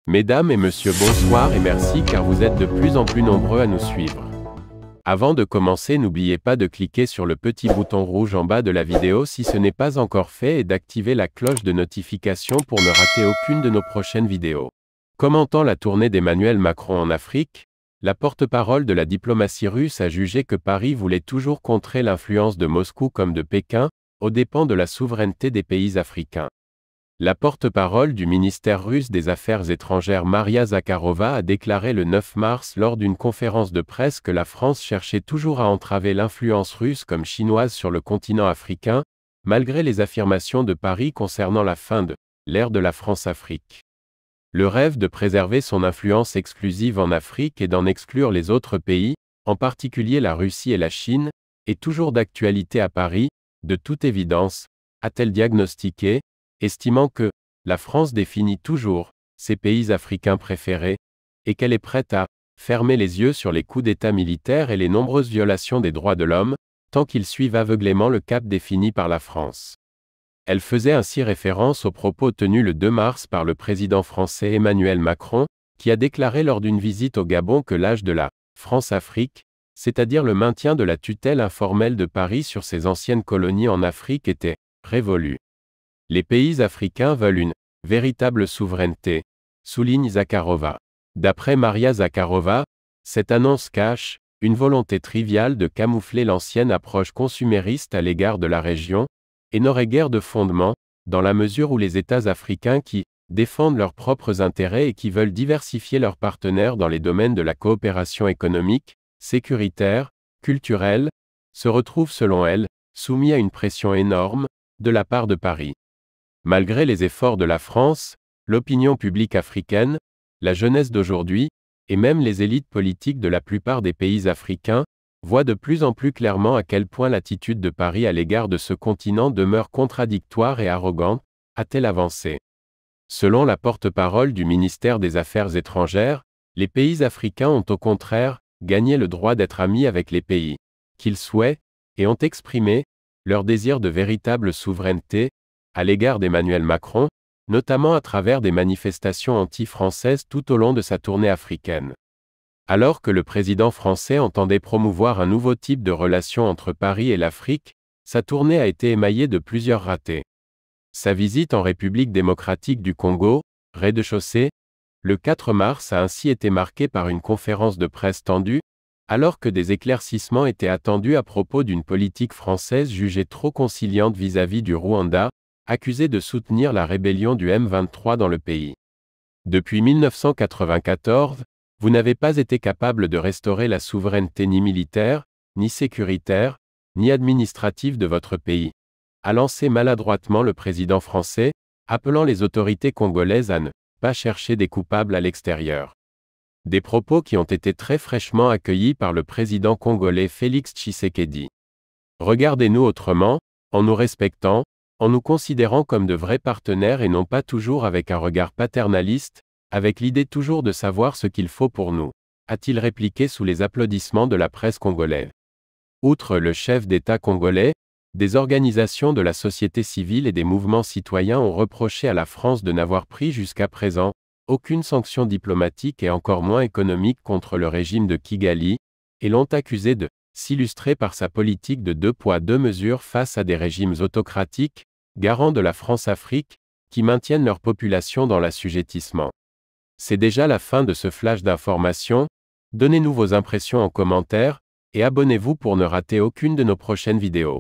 Mesdames et messieurs, bonsoir et merci car vous êtes de plus en plus nombreux à nous suivre. Avant de commencer, n'oubliez pas de cliquer sur le petit bouton rouge en bas de la vidéo si ce n'est pas encore fait et d'activer la cloche de notification pour ne rater aucune de nos prochaines vidéos. Commentant la tournée d'Emmanuel Macron en Afrique, la porte-parole de la diplomatie russe a jugé que Paris voulait toujours contrer l'influence de Moscou comme de Pékin, aux dépens de la souveraineté des pays africains. La porte-parole du ministère russe des Affaires étrangères Maria Zakharova a déclaré le 9 mars lors d'une conférence de presse que la France cherchait toujours à entraver l'influence russe comme chinoise sur le continent africain, malgré les affirmations de Paris concernant la fin de l'ère de la France-Afrique. Le rêve de préserver son influence exclusive en Afrique et d'en exclure les autres pays, en particulier la Russie et la Chine, est toujours d'actualité à Paris, de toute évidence, a-t-elle diagnostiqué, estimant que la France définit toujours ses pays africains préférés, et qu'elle est prête à fermer les yeux sur les coups d'État militaires et les nombreuses violations des droits de l'homme, tant qu'ils suivent aveuglément le cap défini par la France. Elle faisait ainsi référence aux propos tenus le 2 mars par le président français Emmanuel Macron, qui a déclaré lors d'une visite au Gabon que l'âge de la France-Afrique, c'est-à-dire le maintien de la tutelle informelle de Paris sur ses anciennes colonies en Afrique, était révolu. Les pays africains veulent une véritable souveraineté, souligne Zakharova. D'après Maria Zakharova, cette annonce cache une volonté triviale de camoufler l'ancienne approche consumériste à l'égard de la région, et n'aurait guère de fondement, dans la mesure où les États africains qui défendent leurs propres intérêts et qui veulent diversifier leurs partenaires dans les domaines de la coopération économique, sécuritaire, culturelle, se retrouvent selon elle, soumis à une pression énorme, de la part de Paris. Malgré les efforts de la France, l'opinion publique africaine, la jeunesse d'aujourd'hui, et même les élites politiques de la plupart des pays africains, voient de plus en plus clairement à quel point l'attitude de Paris à l'égard de ce continent demeure contradictoire et arrogante, a-t-elle avancé. Selon la porte-parole du ministère des Affaires étrangères, les pays africains ont au contraire gagné le droit d'être amis avec les pays qu'ils souhaitent, et ont exprimé leur désir de véritable souveraineté, à l'égard d'Emmanuel Macron, notamment à travers des manifestations anti-françaises tout au long de sa tournée africaine. Alors que le président français entendait promouvoir un nouveau type de relation entre Paris et l'Afrique, sa tournée a été émaillée de plusieurs ratés. Sa visite en République démocratique du Congo, rez-de-chaussée, le 4 mars a ainsi été marquée par une conférence de presse tendue, alors que des éclaircissements étaient attendus à propos d'une politique française jugée trop conciliante vis-à-vis du Rwanda, accusé de soutenir la rébellion du M23 dans le pays. Depuis 1994, vous n'avez pas été capable de restaurer la souveraineté ni militaire, ni sécuritaire, ni administrative de votre pays, a lancé maladroitement le président français, appelant les autorités congolaises à ne pas chercher des coupables à l'extérieur. Des propos qui ont été très fraîchement accueillis par le président congolais Félix Tshisekedi. Regardez-nous autrement, en nous respectant, en nous considérant comme de vrais partenaires et non pas toujours avec un regard paternaliste, avec l'idée toujours de savoir ce qu'il faut pour nous, a-t-il répliqué sous les applaudissements de la presse congolaise. Outre le chef d'État congolais, des organisations de la société civile et des mouvements citoyens ont reproché à la France de n'avoir pris jusqu'à présent aucune sanction diplomatique et encore moins économique contre le régime de Kigali, et l'ont accusé de s'illustrer par sa politique de 2 poids 2 mesures face à des régimes autocratiques, garants de la France-Afrique, qui maintiennent leur population dans l'assujettissement. C'est déjà la fin de ce flash d'information. Donnez-nous vos impressions en commentaire, et abonnez-vous pour ne rater aucune de nos prochaines vidéos.